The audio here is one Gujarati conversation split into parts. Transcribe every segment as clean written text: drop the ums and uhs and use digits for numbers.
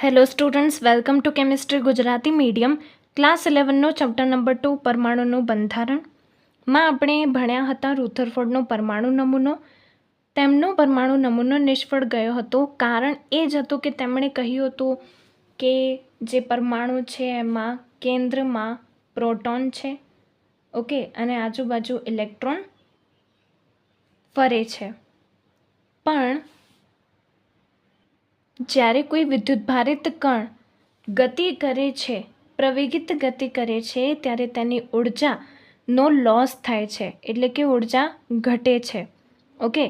Hello students, welcome to chemistry Gujarati medium class 11નો ચેપ્ટર નંબર 2 પરમાણુનું બંધારણમાં આપણે ભણ્યા હતા રુથરફોર્ડનો પરમાણુ નમૂનો. તેમનો પરમાણુ નમૂનો નિષ્ફળ ગયો હતો. કારણ એ જ હતું કે તેમણે કહ્યું હતું કે જે પરમાણુ છે એમાં કેન્દ્રમાં પ્રોટોન છે, ઓકે, અને આજુબાજુ ઇલેક્ટ્રોન ફરે છે. પણ જ્યારે કોઈ વિદ્યુતભારિત કણ ગતિ કરે છે, પ્રવેગિત ગતિ કરે છે, ત્યારે તેની ઉર્જાનો લોસ થાય છે, એટલે કે ઉર્જા ઘટે છે. ઓકે,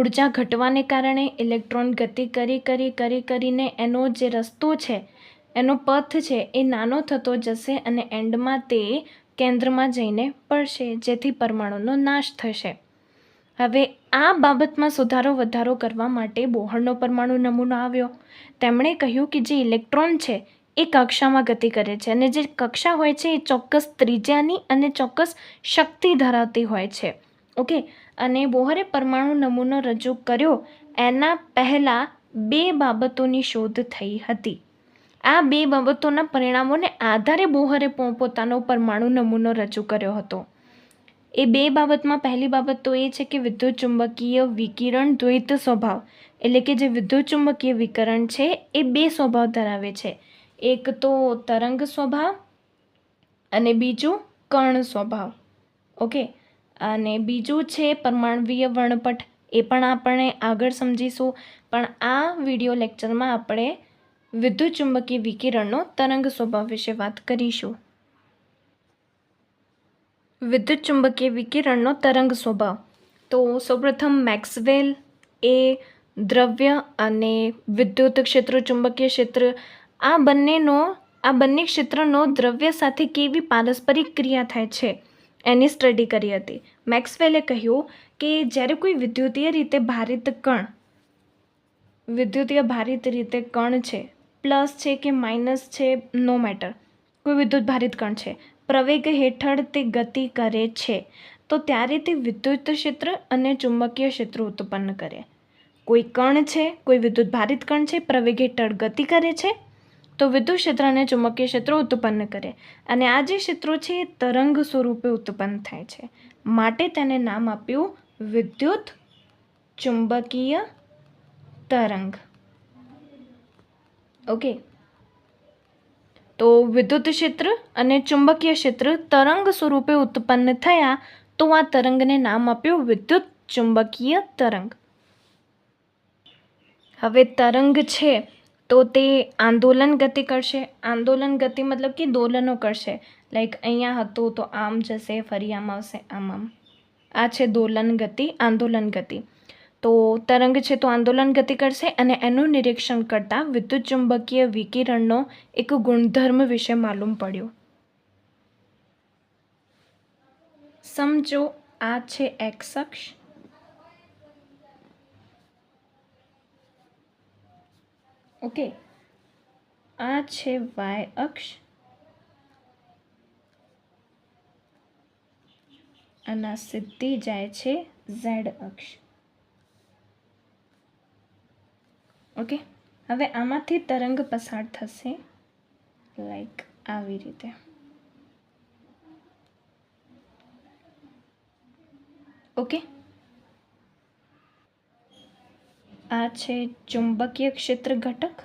ઉર્જા ઘટવાને કારણે ઇલેક્ટ્રોન ગતિ કરીને એનો જે રસ્તો છે, એનો પથ છે એ નાનો થતો જશે અને એન્ડમાં તે કેન્દ્રમાં જઈને પડશે, જેથી પરમાણુનો નાશ થશે. હવે આ બાબતમાં વધારો કરવા માટે બોહરનો પરમાણુ નમૂનો આવ્યો. તેમણે કહ્યું કે જે ઇલેક્ટ્રોન છે એ કક્ષામાં ગતિ કરે છે અને જે કક્ષા હોય છે એ ચોક્કસ ત્રિજ્યાની અને ચોક્કસ શક્તિ ધરાવતી હોય છે. ઓકે, અને બોહરે પરમાણુ નમૂનો રજૂ કર્યો એના પહેલાં 2 બાબતોની શોધ થઈ હતી. આ 2 બાબતોના પરિણામોને આધારે બોહરે પોતાનો પરમાણુ નમૂનો રજૂ કર્યો હતો. એ 2 બાબતમાં પહેલી બાબત તો એ છે કે વિદ્યુત ચુંબકીય વિકિરણ દ્વૈત સ્વભાવ, એટલે કે જે વિદ્યુત ચુંબકીય વિકિરણ છે એ 2 સ્વભાવ ધરાવે છે. એક તો તરંગ સ્વભાવ અને બીજું કર્ણ સ્વભાવ. ઓકે, અને બીજું છે પરમાણ્વીય વર્ણપટ. એ પણ આપણે આગળ સમજીશું, પણ આ વિડિયો લેક્ચરમાં આપણે વિદ્યુત ચુંબકીય વિકિરણનો તરંગ સ્વભાવ વિશે વાત કરીશું. વિદ્યુત ચુંબકીય વિકિરણનો તરંગ સ્વભાવ. તો સૌપ્રથમ મેક્સવેલ એ દ્રવ્ય અને વિદ્યુત ક્ષેત્ર, ચુંબકીય ક્ષેત્ર, આ બંને ક્ષેત્રનો દ્રવ્ય સાથે કેવી પારસ્પરિક ક્રિયા થાય છે એની સ્ટડી કરી હતી. મેક્સવેલે કહ્યું કે જ્યારે કોઈ વિદ્યુતીય ભારિત રીતે કણ છે, પ્લસ છે કે માઇનસ છે, નો મેટર, કોઈ વિદ્યુત ભારિત કણ છે, પ્રવેગ હેઠળ તે ગતિ કરે છે, તો ત્યારે તે વિદ્યુત ક્ષેત્ર અને ચુંબકીય ક્ષેત્ર ઉત્પન્ન કરે. કોઈ કણ છે, કોઈ વિદ્યુત ભારિત કણ છે, પ્રવેગ હેઠળ ગતિ કરે છે, તો વિદ્યુત ક્ષેત્ર અને ચુંબકીય ક્ષેત્રો ઉત્પન્ન કરે. અને આ જે ક્ષેત્રો છે એ તરંગ સ્વરૂપે ઉત્પન્ન થાય છે, માટે તેને નામ આપ્યું વિદ્યુત ચુંબકીય તરંગ. ઓકે, તો વિદ્યુત ક્ષેત્ર અને ચુંબકીય ક્ષેત્ર તરંગ સ્વરૂપે ઉત્પન્ન થયા, તો આ તરંગને નામ આપ્યું વિદ્યુત ચુંબકીય તરંગ. હવે તરંગ છે તો તે આંદોલન ગતિ કરશે. આંદોલન ગતિ મતલબ કે દોલનો કરશે. લાઈક અહીંયા હતું તો આમ જશે, ફરી આમ આવશે, આમ. આ છે દોલન ગતિ, આંદોલન ગતિ. તો તરંગ છે તો આંદોલન ગતિ કરશે અને એનું નિરીક્ષણ કરતાં વિદ્યુત ચુંબકીય વિકિરણનો એક ગુણધર્મ વિશે માલુમ પડ્યું. સમજો, આ છે એક્સ અક્ષ, ઓકે, આ છે વાય અક્ષ અને આ સીધી જાય છે ઝેડ અક્ષ. ઓકે, હવે આમાંથી તરંગ પસાર થશે લાઈક આવી રીતે. ઓકે, આ છે ચુંબકીય ક્ષેત્ર ઘટક,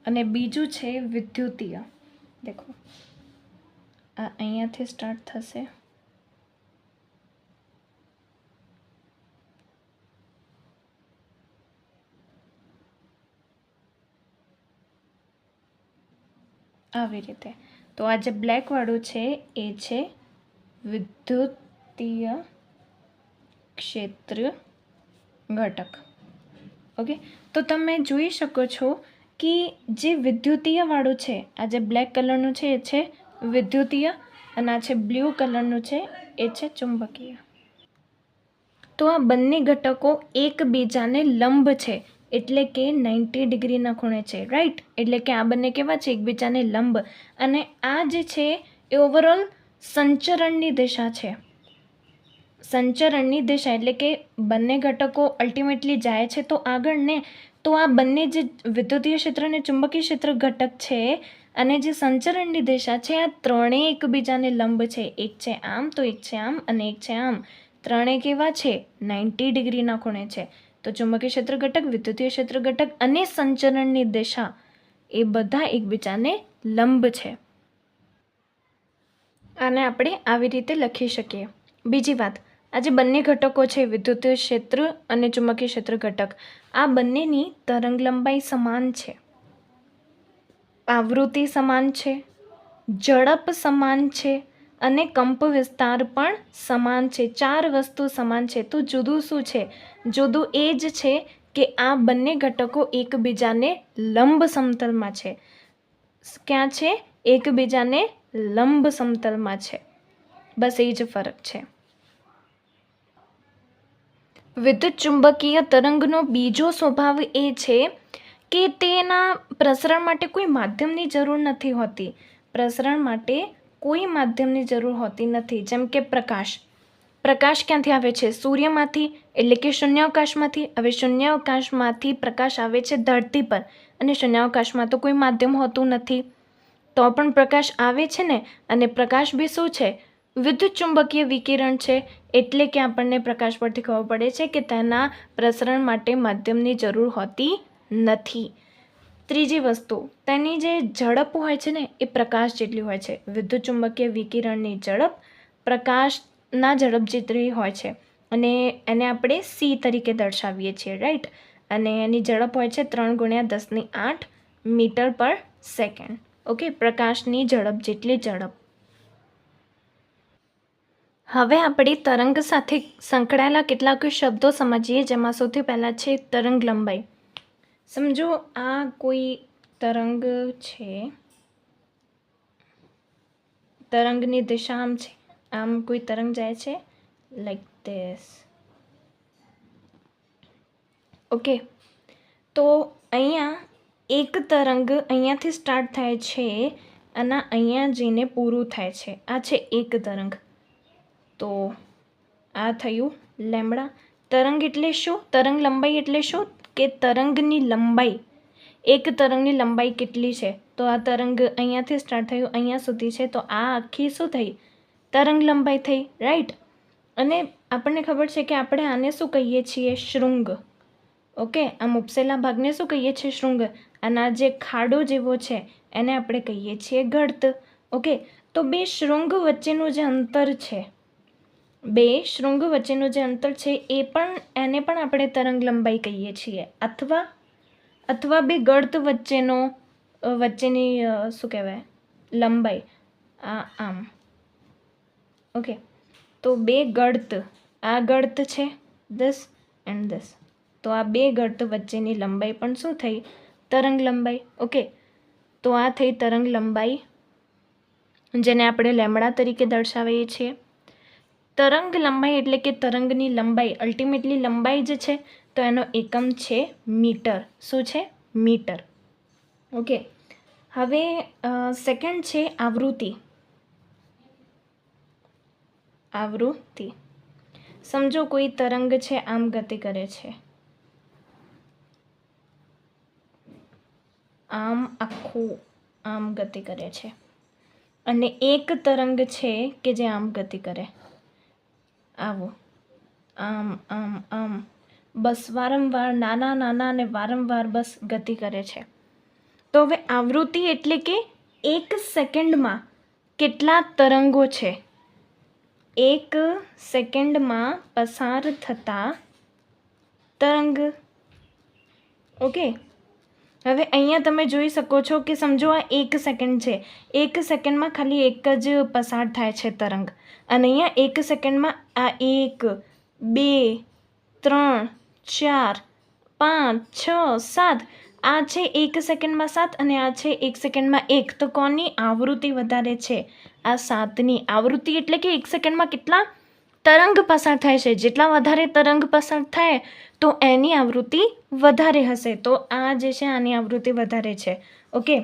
અને બીજું છે વિદ્યુતીય. દેખો, આ અહીંયાથી સ્ટાર્ટ થશે, આવી રીતે. તો આ જે બ્લેક વાળું છે એ છે વિદ્યુતીય ક્ષેત્ર ઘટક. ઓકે, તો તમે જોઈ શકો છો કે જે વિદ્યુતીય વાળું છે, આ જે બ્લેક કલરનું છે એ છે વિદ્યુતીય અને આ છે બ્લુ કલરનું છે એ છે ચુંબકીય. તો આ બંને ઘટકો એકબીજાને લંબ છે, એટલે કે 90 ડિગ્રીના ખૂણે છે, રાઈટ? એટલે કે આ બંને કેવા છે? એકબીજાને લંબ. અને આ જે છે એ ઓવરઓલ સંચરણની દિશા છે. સંચરણની દિશા એટલે કે બંને ઘટકો અલ્ટિમેટલી જાય છે તો આગળ ને, તો આ બંને જે વિદ્યુતીય ક્ષેત્ર અને ચુંબકીય ક્ષેત્ર ઘટક છે અને જે સંચરણની દિશા છે, આ ત્રણેય એકબીજાને લંબ છે. એક છે આમ તો એક છે આમ અને એક છે આમ. ત્રણેય કેવા છે? 90 ડિગ્રીના ખૂણે છે. તો ચુંબકીય ક્ષેત્ર ઘટક, વિદ્યુતીય ક્ષેત્ર ઘટક અને સંચરણની દિશા એ બધા એકબીજાને લંબ છે. આને આપણે આવી રીતે લખી શકીએ. બીજી વાત, આ જે બંને ઘટકો છે વિદ્યુતીય ક્ષેત્ર અને ચુંબકીય ક્ષેત્ર ઘટક, આ બંનેની તરંગ લંબાઈ સમાન છે, આવૃત્તિ સમાન છે, ઝડપ સમાન છે અને કંપ વિસ્તાર પણ સમાન છે. 4 વસ્તુ સમાન છે. તો જુદું શું છે? જુદું એ જ છે કે આ બંને ઘટકો એકબીજાને લંબ સમતલમાં છે. ક્યાં છે? એકબીજાને લંબ સમતલમાં છે. બસ એ જ ફરક છે. વિદ્યુત ચુંબકીય તરંગનો બીજો સ્વભાવ એ છે કે તેના પ્રસરણ માટે કોઈ માધ્યમની જરૂર નથી હોતી. પ્રસરણ માટે કોઈ માધ્યમની જરૂર હોતી નથી. જેમ કે પ્રકાશ. પ્રકાશ ક્યાંથી આવે છે? સૂર્યમાંથી, એટલે કે શૂન્યાવકાશમાંથી. હવે શૂન્યાવકાશમાંથી પ્રકાશ આવે છે ધરતી પર, અને શૂન્યાવકાશમાં તો કોઈ માધ્યમ હોતું નથી, તો પણ પ્રકાશ આવે છે ને. અને પ્રકાશ બી શું છે? વિદ્યુત ચુંબકીય વિકિરણ છે. એટલે કે આપણને પ્રકાશ પરથી ખબર પડે છે કે તેના પ્રસરણ માટે માધ્યમની જરૂર હોતી નથી. ત્રીજી વસ્તુ, તેની જે ઝડપ હોય છે ને એ પ્રકાશ જેટલી હોય છે. વિદ્યુત ચુંબકીય વિકિરણની ઝડપ પ્રકાશના ઝડપ જેટલી હોય છે, અને એને આપણે c તરીકે દર્શાવીએ છીએ, રાઈટ. અને એની ઝડપ હોય છે 3 × 10⁸ મીટર પર સેકન્ડ. ઓકે, પ્રકાશની ઝડપ જેટલી ઝડપ. હવે આપણે તરંગ સાથે સંકળાયેલા કેટલાક શબ્દો સમજીએ, જેમાં સૌથી પહેલાં છે તરંગ લંબાઈ. સમજો આ કોઈ તરંગ છે, તરંગની દિશા આમ છે, આમ કોઈ તરંગ જાય છે લાઈક ધીસ. ઓકે, તો અહીંયા એક તરંગ અહીંયાથી સ્ટાર્ટ થાય છે અને અહીંયા જઈને પૂરું થાય છે. આ છે એક તરંગ. તો આ થયું લેમ્બડા. તરંગ એટલે શું? તરંગ લંબાઈ એટલે શું? કે તરંગની લંબાઈ, એક તરંગની લંબાઈ કેટલી છે? તો આ તરંગ અહીંયાથી સ્ટાર્ટ થયું, અહીંયા સુધી છે, તો આ આખી શું થઈ? તરંગ લંબાઈ થઈ, રાઈટ. અને આપણને ખબર છે કે આપણે આને શું કહીએ છીએ? શૃંગ. ઓકે, આમ ઉપસેલા ભાગને શું કહીએ છીએ? શૃંગ. અને આ જે ખાડો જેવો છે એને આપણે કહીએ છીએ ગર્ત. ઓકે, તો બે શૃંગ વચ્ચેનું જે અંતર છે, બે શૃંગ વચ્ચેનું જે અંતર છે એને પણ આપણે તરંગ લંબાઈ કહીએ છીએ. અથવા બે ગર્ત વચ્ચેની શું કહેવાય? લંબાઈ. આમ. ઓકે, તો બે ગર્ત, આ ગર્ત છે ધીસ એન્ડ ધીસ, તો આ બે ગર્ત વચ્ચેની લંબાઈ પણ શું થઈ? તરંગ લંબાઈ. ઓકે, તો આ થઈ તરંગ લંબાઈ, જેને આપણે લેમ્બડા તરીકે દર્શાવીએ છીએ. તરંગ લંબાઈ એટલે કે તરંગની લંબાઈ, અલ્ટિમેટલી લંબાઈ જ છે, તો એનો એકમ છે મીટર. શું છે? મીટર. ઓકે, હવે સેકન્ડ છે આવૃત્તિ. આવૃત્તિ. સમજો કોઈ તરંગ છે, આમ ગતિ કરે છે, આમ આખું આમ ગતિ કરે છે, અને એક તરંગ છે કે જે આમ ગતિ કરે, આવું આમ આમ આમ, બસ વારંવાર નાના અને વારંવાર બસ ગતિ કરે છે. તો હવે આવૃત્તિ એટલે કે એક સેકન્ડમાં કેટલા તરંગો છે, એક સેકન્ડમાં પસાર થતા તરંગ. ઓકે, હવે અહીંયા તમે જોઈ શકો છો કે સમજો આ 1 સેકન્ડ છે, 1 સેકન્ડમાં ખાલી એક જ પસાર થાય છે તરંગ, અને અહીંયા 1 સેકન્ડમાં આ 1 2 3 4 5 6 7, આ છે 1 સેકન્ડમાં 7 અને આ છે 1 સેકન્ડમાં 1. તો કોની આવૃત્તિ વધારે છે? આ 7ની આવૃત્તિ. એટલે કે 1 સેકન્ડમાં કેટલા તરંગ પસાર થાય છે, જેટલા વધારે તરંગ પસાર થાય તો એની આવૃત્તિ વધારે હશે. તો આ જે છે આની આવૃત્તિ વધારે છે. ઓકે,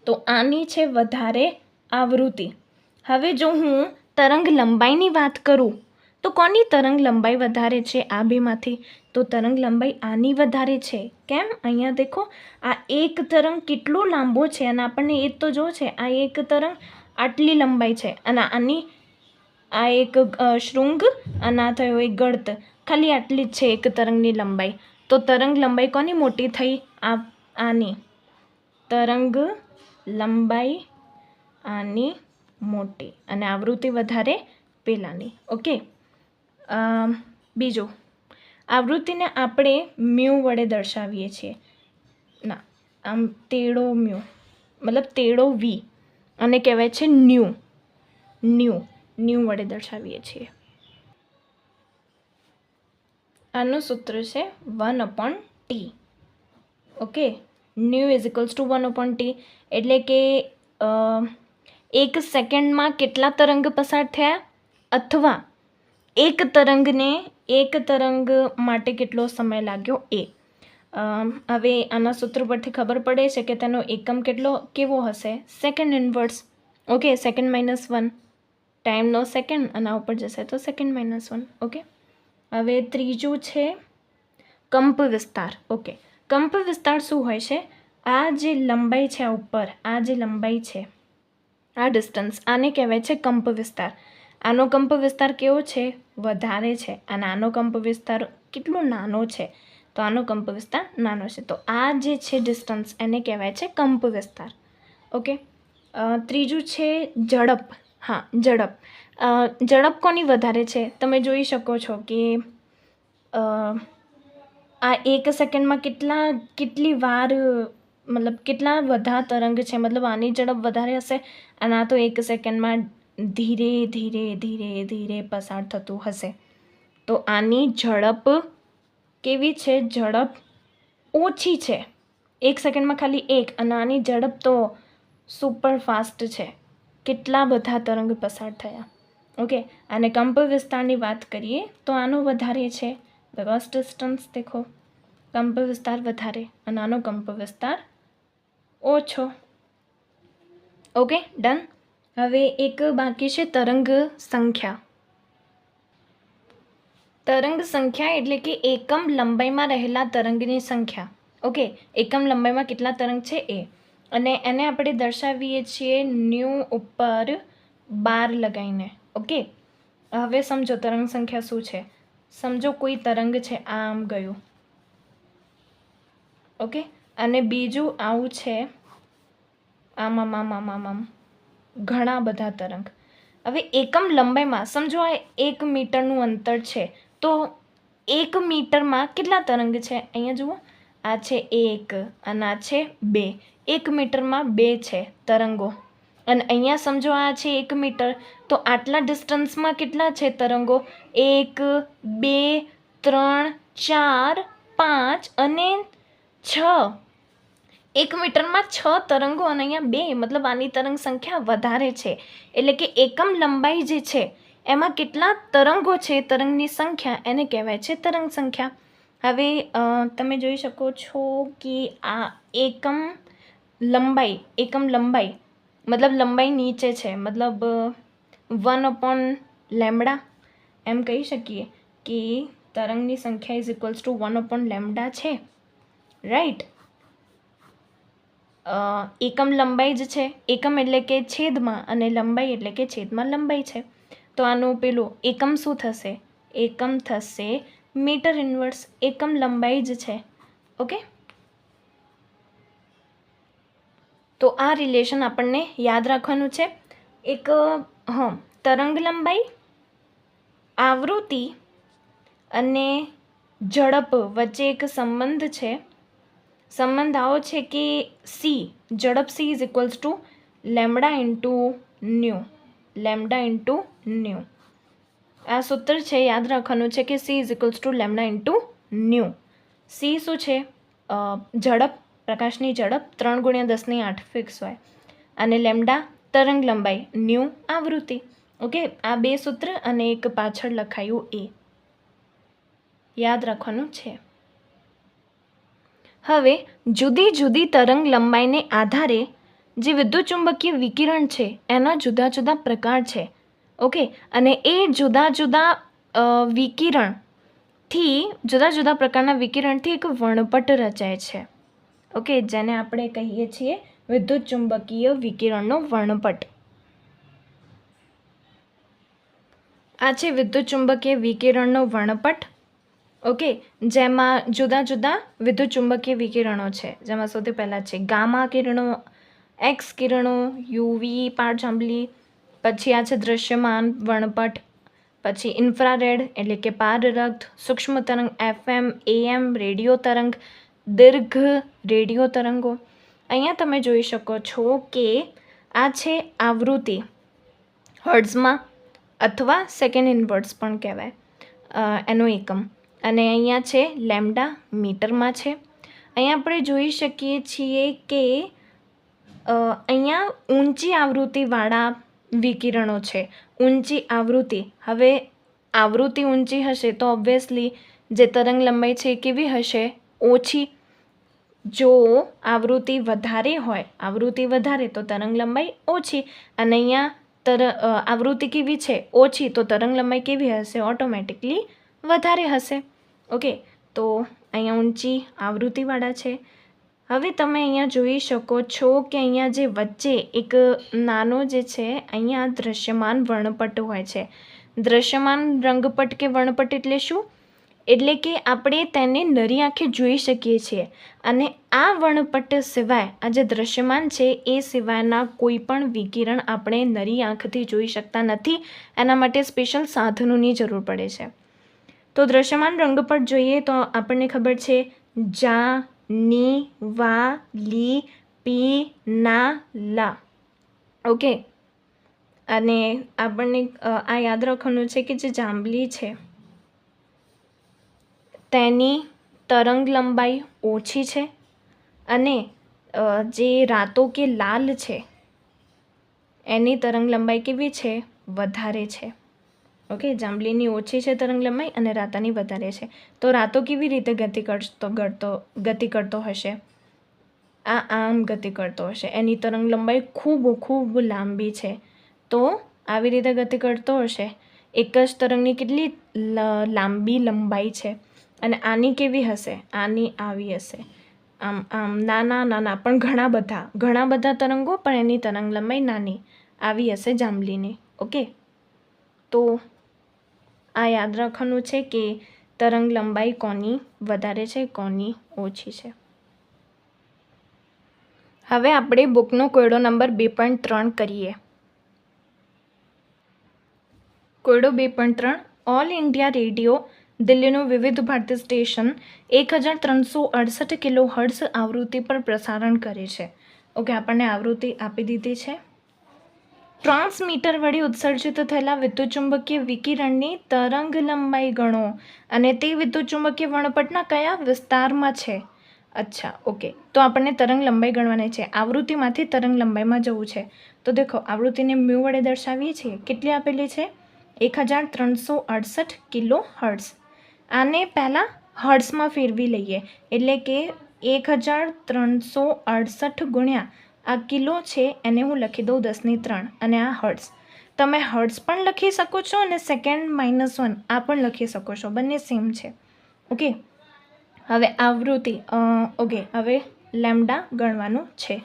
તો આની છે વધારે આવૃત્તિ. હવે જો હું તરંગ લંબાઈની વાત કરું તો કોની તરંગ લંબાઈ વધારે છે આ બેમાંથી? તો તરંગ લંબાઈ આની વધારે છે. કેમ? અહીંયા દેખો, આ એક તરંગ કેટલો લાંબો છે અને આપણને એ તો જો છે, આ એક તરંગ આટલી લંબાઈ છે અને આની આ એક શૃંગ અને આ થયો એક ગળત, ખાલી આટલી જ છે એક તરંગની લંબાઈ. તો તરંગ લંબાઈ કોની મોટી થઈ? આની. તરંગ લંબાઈ આની મોટી અને આવૃત્તિ વધારે પેલાની. ઓકે. બીજું, આવૃત્તિને આપણે મ્યુ વડે દર્શાવીએ છીએ. ના, આમ તેડો મ્યુ, મતલબ તેડો વી, અને કહેવાય છે ન્યુ વડે દર્શાવીએ છીએ. આનું સૂત્ર છે 1/t. Okay, new is equals to 1/t, એટલે કે 1 સેકન્ડમાં કેટલા તરંગ પસાર થયા, અથવા એક તરંગ માટે કેટલો સમય લાગ્યો એ. હવે આના સૂત્ર પરથી ખબર પડે છે કે તેનો એકમ કેવો હશે? Second inverse. ઓકે, સેકન્ડ -1, ટાઈમનો સેકન્ડ અને આ ઉપર જશે તો સેકન્ડ -1. ઓકે. હવે ત્રીજું છે કંપ વિસ્તાર. ઓકે, કંપ વિસ્તાર શું હોય છે? આ જે લંબાઈ છે, આ ઉપર આ જે લંબાઈ છે, આ ડિસ્ટન્સ, આને કહેવાય છે કંપ વિસ્તાર. આનો કંપ વિસ્તાર કેવો છે? વધારે છે. અને આનો કંપ વિસ્તાર કેટલો નાનો છે? તો આનો કંપ વિસ્તાર નાનો છે. તો આ જે છે ડિસ્ટન્સ, એને કહેવાય છે કંપ વિસ્તાર. ઓકે. ત્રીજું છે ઝડપ. હા, ઝડપ કોની વધારે છે? તમે જોઈ શકો છો કે આ 1 સેકન્ડમાં કેટલી વાર, મતલબ કેટલા બધા તરંગ છે, મતલબ આની ઝડપ વધારે હશે અને આ તો 1 સેકન્ડમાં ધીરે ધીરે પસાર થતું હશે. તો આની ઝડપ કેવી છે? ઝડપ ઓછી છે. 1 સેકન્ડમાં ખાલી 1, અને આની ઝડપ તો સુપર ફાસ્ટ છે. કેટલા બધા તરંગ પસાર થયા. ઓકે. અને કંપ વિસ્તારની વાત કરીએ તો આનો વધારે છે. બસ ડિસ્ટન્સ દેખો, કંપ વિસ્તાર વધારે અને આનો કંપ વિસ્તાર ઓછો. Okay, done. હવે એક બાકી છે તરંગ સંખ્યા. તરંગ સંખ્યા એટલે કે એકમ લંબાઈમાં રહેલા તરંગની સંખ્યા. ઓકે, એકમ લંબાઈમાં કેટલા તરંગ છે એ, અને એને આપણે દર્શાવીએ છીએ ન્યુ ઉપર 12 લગાવીને. ઓકે. હવે સમજો તરંગ સંખ્યા શું છે. સમજો કોઈ તરંગ છે, આમ ગયું. ઓકે. અને બીજું આવું છે, આમ ઘણા બધા તરંગ. હવે એકમ લંબાઈમાં સમજો આ 1 મીટરનું અંતર છે, તો 1 મીટરમાં કેટલા તરંગ છે? અહીંયા જુઓ, આ છે 1 અને આ છે 2. 1 મીટરમાં 2 છે તરંગો. અને અહીંયા સમજો આ છે 1 મીટર, તો આટલા ડિસ્ટન્સમાં કેટલા છે તરંગો? 1, 2, 3, 4, 5 અને 6. 1 મીટરમાં 6 તરંગો અને અહીંયા 2, મતલબ આની તરંગ સંખ્યા વધારે છે. એટલે કે એકમ લંબાઈ જે છે એમાં કેટલા તરંગો છે, તરંગની સંખ્યા, એને કહેવાય છે તરંગ સંખ્યા. હવે તમે જોઈ શકો છો કે આ એકમ લંબાઈ મતલબ લંબાઈ નીચે છે, મતલબ 1/λ એમ કહી શકીએ કે તરંગની સંખ્યા ઇઝ ઇક્વલ્સ ટુ 1/λ છે. રાઈટ. એકમ લંબાઈ જ છે, એકમ એટલે કે છેદમાં, અને લંબાઈ એટલે કે છેદમાં લંબાઈ છે. તો આનું પેલું એકમ શું થશે? એકમ થશે મીટર ઇન્વર્સ. એકમ લંબાઈ જ છે. ઓકે. તો આ રિલેશન આપણને યાદ રાખવાનું છે. એક તરંગ લંબાઈ, આવૃત્તિ અને ઝડપ વચ્ચે એક સંબંધ છે. સંબંધ આવો છે કે ઝડપ c is equals to lambda into new. આ સૂત્ર છે, યાદ રાખવાનું છે કે c is equals to lambda into new. c શું છે? ઝડપ, પ્રકાશની ઝડપ 3 × 10⁸ ફિક્સ હોય, અને લેમ્ડા તરંગ લંબાઈ, ન્યુ આવૃત્તિ. ઓકે. આ 2 સૂત્ર અને એક પાછળ લખાયું એ યાદ રાખવાનું છે. હવે જુદી જુદી તરંગ લંબાઈને આધારે જે વિદ્યુતચુંબકીય વિકિરણ છે એના જુદા જુદા પ્રકાર છે. ઓકે. અને એ જુદા જુદા વિકિરણથી જુદા જુદા પ્રકારના વિકિરણથી એક વર્ણપટ રચાય છે. ઓકે, જેને આપણે કહીએ છીએ વિદ્યુત ચુંબકીય વિકિરણનો વર્ણપટ. આ છે વિદ્યુત ચુંબકીય વિકિરણનો વર્ણપટ. ઓકે, જેમાં જુદા જુદા વિદ્યુત ચુંબકીય વિકિરણો છે, જેમાં સૌથી પહેલાં છે ગામા કિરણો, એક્સ કિરણો, યુવી પાળજાંબલી, પછી આ છે દૃશ્યમાન વર્ણપટ, પછી ઇન્ફ્રારેડ એટલે કે પારરક્ત, સૂક્ષ્મ તરંગ FM, AM, રેડિયો તરંગ, દીર્ઘ રેડિયો તરંગો. અહીંયા તમે જોઈ શકો છો કે આ છે આવૃત્તિ હર્ટ્ઝમાં અથવા સેકન્ડ ઇનવર્ટ્સ પણ કહેવાય એનો એકમ, અને અહીંયા છે લેમ્ડા મીટરમાં છે. અહીંયા આપણે જોઈ શકીએ છીએ કે અહીંયા ઊંચી આવૃત્તિવાળા વિકિરણો છે. ઊંચી આવૃત્તિ, હવે આવૃત્તિ ઊંચી હશે તો ઓબ્વિયસલી જે તરંગ લંબાઈ છે એ કેવી હશે? ઓછી. જો આવૃત્તિ વધારે હોય, આવૃત્તિ વધારે તો તરંગ લંબાઈ ઓછી, અને અહીંયા આવૃત્તિ કેવી છે? ઓછી, તો તરંગ લંબાઈ કેવી હશે? ઓટોમેટિકલી વધારે હશે. ઓકે, તો અહીંયા ઊંચી આવૃત્તિવાળા છે. હવે તમે અહીંયા જોઈ શકો છો કે અહીંયા જે વચ્ચે એક નાનો જે છે અહીંયા દૃશ્યમાન વર્ણપટ હોય છે. દૃશ્યમાન રંગપટ કે વર્ણપટ એટલે શું? એટલે કે આપણે તેને નરી આંખે જોઈ શકીએ છીએ, અને આ વર્ણપટ સિવાય આ જે દૃશ્યમાન છે એ સિવાયના કોઈ પણ વિકિરણ આપણે નરી આંખથી જોઈ શકતા નથી. એના માટે સ્પેશિયલ સાધનોની જરૂર પડે છે. તો દૃશ્યમાન રંગપટ જોઈએ તો આપણને ખબર છે જા, ની, વા, લી, પી, ના, લા. ઓકે, અને આપણને આ યાદ રાખવાનું છે કે જે જાંબલી છે તેની તરંગ લંબાઈ ઓછી છે, અને જે રાતો કે લાલ છે એની તરંગ લંબાઈ કેવી છે? વધારે છે. ઓકે, જાંબલીની ઓછી છે તરંગ લંબાઈ અને રાતાની વધારે છે. તો રાતો કેવી રીતે ગતિ કરતો હશે? આમ ગતિ કરતો હશે. એની તરંગ લંબાઈ ખૂબ લાંબી છે, તો આવી રીતે ગતિ કરતો હશે. એક જ તરંગની કેટલી લાંબી લંબાઈ છે, અને આની કેવી હશે? આની આવી હશે. આમ નાના પણ ઘણા બધા તરંગો, પણ એની તરંગ લંબાઈ નાની આવી હશે જાંબલીની. ઓકે, તો આ યાદ રાખવાનું છે કે તરંગ લંબાઈ કોની વધારે છે, કોની ઓછી છે. હવે આપણે બુકનો કોયડો નંબર 2.3 કરીએ. કોયડો 2.3 ઓલ ઇન્ડિયા રેડિયો દિલ્હીનું વિવિધ ભારતી સ્ટેશન 1368 કિલો હર્ટ્ઝ આવૃત્તિ પર પ્રસારણ કરે છે. ઓકે, આપણને આવૃત્તિ આપી દીધી છે. ટ્રાન્સમીટર વડે ઉત્સર્જિત થયેલા વિદ્યુતચુંબકીય વિકિરણની તરંગ લંબાઈ ગણો, અને તે વિદ્યુતચુંબકીય વર્ણપટના કયા વિસ્તારમાં છે? અચ્છા, ઓકે, તો આપણને તરંગ લંબાઈ ગણવાની છે. આવૃત્તિમાંથી તરંગ લંબાઈમાં જવું છે. તો દેખો, આવૃત્તિને મ્યુ વડે દર્શાવીએ છીએ. કેટલી આપેલી છે? 1368 કિલો હર્ટ્ઝ. આને પહેલાં હર્ટ્ઝમાં ફેરવી લઈએ, એટલે કે 1368 ગુણ્યા આ કિલો છે એને હું લખી દઉં 10⁻³ અને આ હર્ટ્ઝ. તમે હર્ટ્ઝ પણ લખી શકો છો અને સેકન્ડ -1 આ પણ લખી શકો છો, બંને સેમ છે. ઓકે, હવે આવૃત્તિ ઓકે, હવે લેમ્ડા ગણવાનું છે.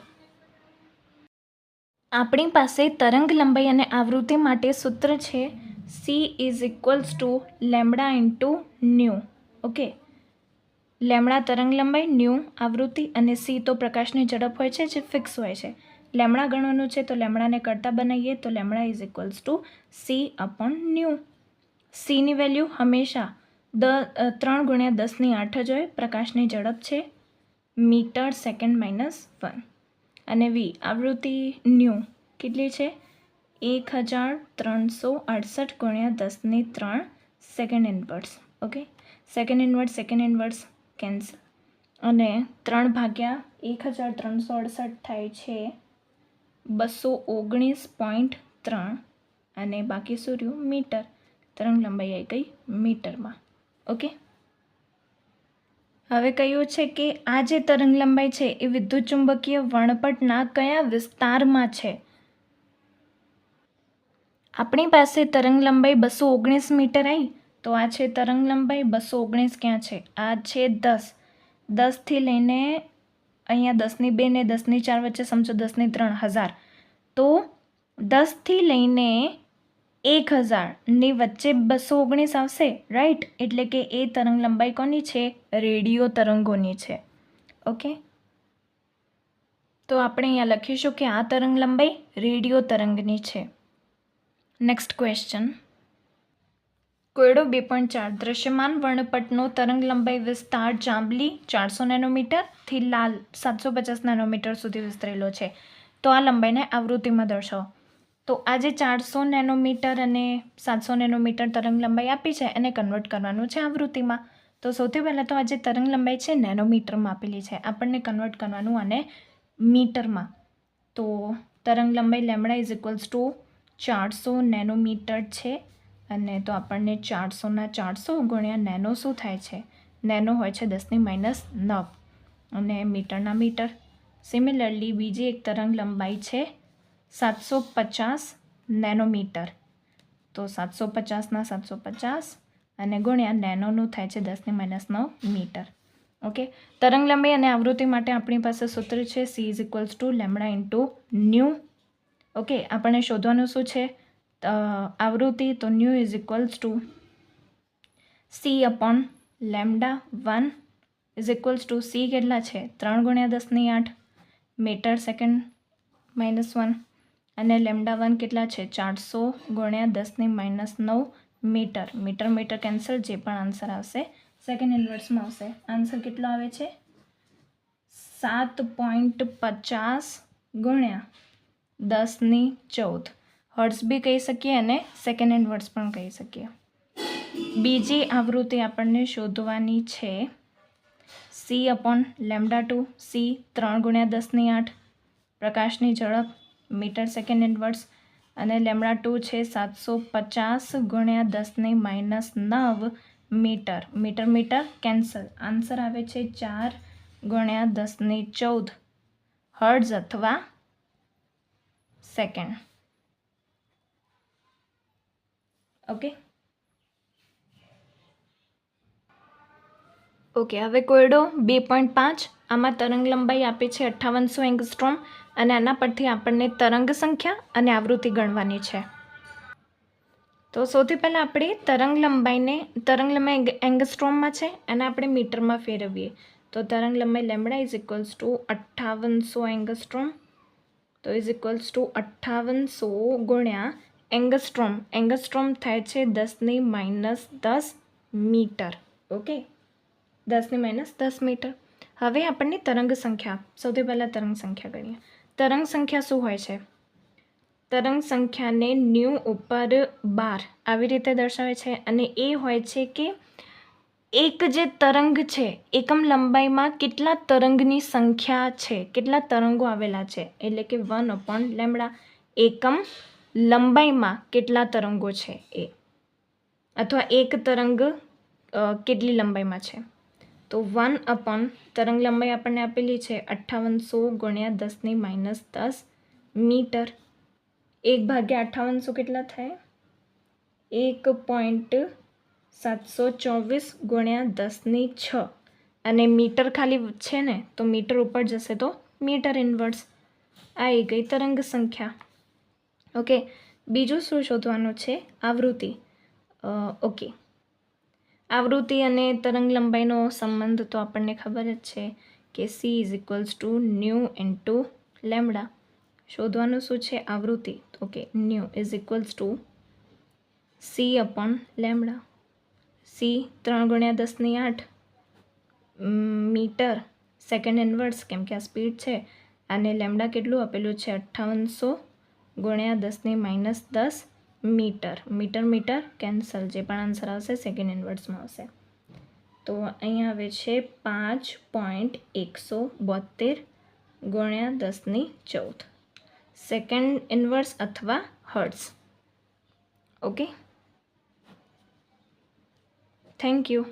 આપણી પાસે તરંગ લંબાઈ અને આવૃત્તિ માટે સૂત્ર છે C = lambda × new. Okay, lambda તરંગ લંબાઈ, ન્યુ આવૃત્તિ, અને C તો પ્રકાશની ઝડપ હોય છે જે ફિક્સ હોય છે. લેમ્ડા ગણવાનું છે તો લેમ્ડાને કરતા બનાવીએ તો લેમ્ડા = C/ન્યુ. Cની વેલ્યુ હંમેશા 3 × 10⁸ જ હોય. પ્રકાશની ઝડપ છે મીટર સેકન્ડ -1, અને V આવૃત્તિ ન્યુ કેટલી છે? 1368 × 10⁻³ second inverse. Okay, second inverse cancel, અને 3/1368 થાય છે 219.3, અને બાકી શું રહ્યું? મીટર. તરંગ લંબાઈ આવી ગઈ મીટરમાં. ઓકે, હવે કહ્યું છે કે આ જે તરંગ લંબાઈ છે એ વિદ્યુતચુંબકીય વર્ણપટના કયા વિસ્તારમાં છે? આપણી પાસે તરંગ લંબાઈ 219 મીટર આવી, તો આ છે તરંગ લંબાઈ. 219 ક્યાં છે? આ છે 10. 10થી લઈને અહીંયા 10ની 2 ને 10ની 4 વચ્ચે સમજો 10ની 3 1000. તો 10થી લઈને 1000ની વચ્ચે 219 આવશે, રાઈટ? એટલે કે એ તરંગ લંબાઈ કોની છે? રેડિયો તરંગોની છે. ઓકે, તો આપણે અહીંયા લખીશું કે આ તરંગ લંબાઈ રેડિયો તરંગની છે. Next question. કોયડો 2.4 દ્રશ્યમાન વર્ણપટનો તરંગ લંબાઈ વિસ્તાર જાંબલી 400 નેનોમીટરથી લાલ 750 નેનોમીટર સુધી વિસ્તરેલો છે. તો આ લંબાઈને આવૃત્તિમાં દર્શાવો. તો આ જે 400 નેનોમીટર અને 700 નેનોમીટર તરંગ લંબાઈ આપી છે એને કન્વર્ટ કરવાનું છે આવૃત્તિમાં. તો સૌથી પહેલાં તો આ જે તરંગ લંબાઈ છે નેનોમીટરમાં આપેલી છે, આપણને કન્વર્ટ કરવાનું અને મીટરમાં. તો તરંગ લંબાઈ lambda is equals to 400 nanometre છે. અને તો આપણને 400ના 400 ગુણ્યા નેનો શું થાય છે? નેનો હોય છે 10⁻9 અને મીટરના મીટર. સિમિલરલી બીજી એક તરંગ લંબાઈ છે 750 નેનોમીટર. તો 750ના 750 અને ગુણ્યા નેનોનું થાય છે 10⁻9 મીટર. ઓકે, તરંગ લંબાઈ અને આવૃત્તિ માટે આપણી પાસે સૂત્ર છે C is equals to lambda into new. Okay, આપણને શોધવાનું શું છે? આવૃત્તિ. તો new is equals to C upon lambda 1 is equals to C કેટલા છે? 3 ગુણ્યા 10⁸ મીટર સેકન્ડ -1 અને લેમડા 1 કેટલા છે? 400 ગુણ્યા 10⁻9 મીટર. મીટર મીટર કેન્સલ, જે પણ આન્સર આવશે સેકન્ડ ઇન્વર્સમાં આવશે. આન્સર કેટલો આવે છે? 7.50 ગુણ્યા 10⁻14. હર્ટ્ઝ બી કહી શકીએ અને સેકન્ડ ઇન્વર્સ પણ કહી શકીએ. બીજી આવૃત્તિ આપણને શોધવાની છે C અપોન લેમડા 2. C 3 ગુણ્યા 10⁸ પ્રકાશની ઝડપ મીટર સેકન્ડ ઇન્વર્સ અને લેમડા 2 છે 750 ગુણ્યા 10⁻9 metre. Metre metre cancel. Answer આવે છે 4 ગુણ્યા 10⁻14 હર્ટ્ઝ અથવા સેકન્ડ. ઓકે ઓકે, હવે કોયડો 2.5. આમાં તરંગ લંબાઈ આપી છે 5800 એંગસ્ટ્રોમ અને આના પરથી આપણને તરંગ સંખ્યા અને આવૃત્તિ ગણવાની છે. તો સૌથી પહેલાં આપણે તરંગ લંબાઈ એંગસ્ટ્રોમમાં છે અને આપણે મીટરમાં ફેરવીએ. તો તરંગ લંબાઈ lambda is equals to 5800 angstrom. તો ઇઝ ઇક્વલ્સ ટુ 5800 ગુણ્યા એંગસ્ટ્રોમ. એંગસ્ટ્રોમ થાય છે 10⁻10 મીટર. Okay, 10⁻10 metre. હવે આપણને તરંગ સંખ્યા, સૌથી પહેલાં તરંગ સંખ્યા ગણીએ. તરંગ સંખ્યા શું હોય છે? તરંગ સંખ્યાને ન્યૂ ઉપર 12 આવી રીતે દર્શાવે છે અને એ હોય છે કે એક જે તરંગ છે એકમ લંબાઈમાં કેટલા તરંગની સંખ્યા છે, કેટલા તરંગો આવેલા છે, એટલે કે 1 અપોન લેમડા. એકમ લંબાઈમાં કેટલા તરંગો છે એ, અથવા એક તરંગ કેટલી લંબાઈમાં છે. તો 1 અપોન તરંગ લંબાઈ આપણને આપેલી છે 5800 ગુણ્યા 10⁻10 મીટર. 1/5800 કેટલા થાય? 1.724 ગુણ્યા 10⁻6 અને મીટર ખાલી છે ને, તો મીટર ઉપર જશે તો મીટર ઇન્વર્સ. આવી ગઈ તરંગ સંખ્યા. ઓકે, બીજું શું શોધવાનું છે? આવૃત્તિ. ઓકે, આવૃત્તિ અને તરંગ લંબાઈનો સંબંધ તો આપણને ખબર જ છે કે C is equals to new into lambda. શોધવાનું શું છે? આવૃત્તિ. Okay, new is equals to C upon lambda. C 3 ગુણ્યા 10⁸ મીટર સેકન્ડ ઇન્વર્સ, કેમ કે આ સ્પીડ છે, અને લેમડા કેટલું આપેલું છે? 5800 ગુણ્યા 10⁻10 મીટર. મીટર મીટર કેન્સલ, જે પણ આન્સર આવશે સેકન્ડ ઇન્વર્સમાં આવશે. તો અહીંયા આવે છે 5.172 ગુણ્યા 10⁻14 સેકન્ડ ઇન્વર્સ અથવા હર્ટ્ઝ. Okay, thank you.